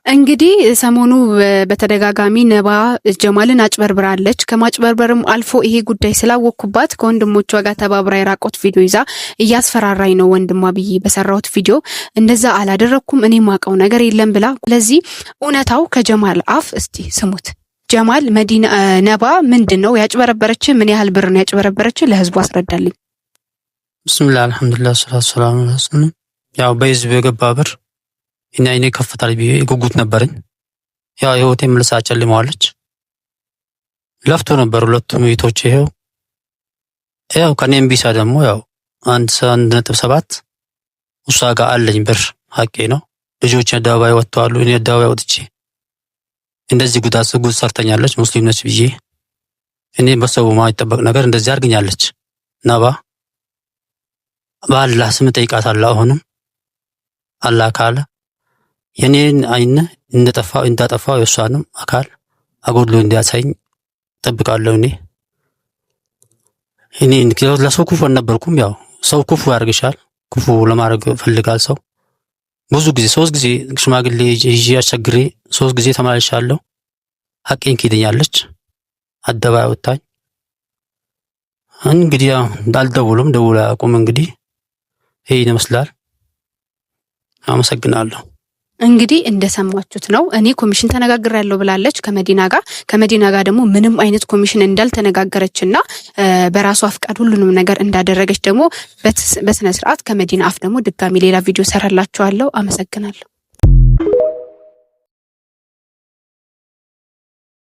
እንግዲህ ሰሞኑ በተደጋጋሚ ነባ ጀማልን አጭበርብራለች። ከማጭበርበርም አልፎ ይሄ ጉዳይ ስላወቅኩባት ከወንድሞቿ ጋር ተባብራ የራቆት ቪዲዮ ይዛ እያስፈራራኝ ነው ወንድሟ ብዬ በሰራሁት ቪዲዮ እንደዛ አላደረኩም እኔ ማቀው ነገር የለም ብላ። ስለዚህ እውነታው ከጀማል አፍ እስቲ ስሙት። ጀማል መዲና ነባ ምንድነው ያጭበረበረች? ምን ያህል ብር ነው ያጭበረበረች? ለህዝቡ አስረዳልኝ። ብስሚላህ አልሐምዱሊላህ ሰላቱ ሰላሙ ዐለይሂ ወሰለም። ያው በህዝብ የገባ ብር እና እኔ ከፍታል ብዬ ጉጉት ነበርኝ። ያው ህይወቴ መልሳ ጨልመዋለች። ለፍቶ ነበር ሁለቱም እህቶቼ። ያው ከኔም ቢሳ ደግሞ ያው 1.7 እሷ ጋር አለኝ ብር ሀቄ ነው። ልጆች አደባባይ ወጥተዋል። እኔ አደባባይ ወጥቼ እንደዚህ ጉድ ሰርተኛለች ሙስሊም ነች ብዬ እኔ በሰው ማይጠበቅ ነገር እንደዚህ አርግኛለች። ነባ በአላህ ስም ጠይቃታለሁ። አሁንም አላህ ካለ የኔን አይን እንዳጠፋው የሷንም አካል አጎድሎ እንዲያሳይኝ ጠብቃለሁ። እኔ ለሰው ክፉ አልነበርኩም። ያው ሰው ክፉ ያርግሻል፣ ክፉ ለማድረግ ፈልጋል ሰው። ብዙ ጊዜ 3 ጊዜ ሽማግሌ ይዤ አስቸግሬ 3 ጊዜ ተመላልሻለሁ። ሀቄን ኪደኛለች። አደባባይ ወጣኝ። እንግዲህ ያው እንዳልደውልም ደውላ አቁም። እንግዲህ ይሄ ይመስላል። አመሰግናለሁ። እንግዲህ እንደሰማችሁት ነው። እኔ ኮሚሽን ተነጋግራለሁ ብላለች ከመዲና ጋር ደግሞ ምንም አይነት ኮሚሽን እንዳልተነጋገረችና በራሷ ፍቃድ ሁሉንም ነገር እንዳደረገች ደግሞ በስነ ስርዓት ከመዲና አፍ ደግሞ ድጋሚ ሌላ ቪዲዮ ሰራላችኋለሁ። አመሰግናለሁ።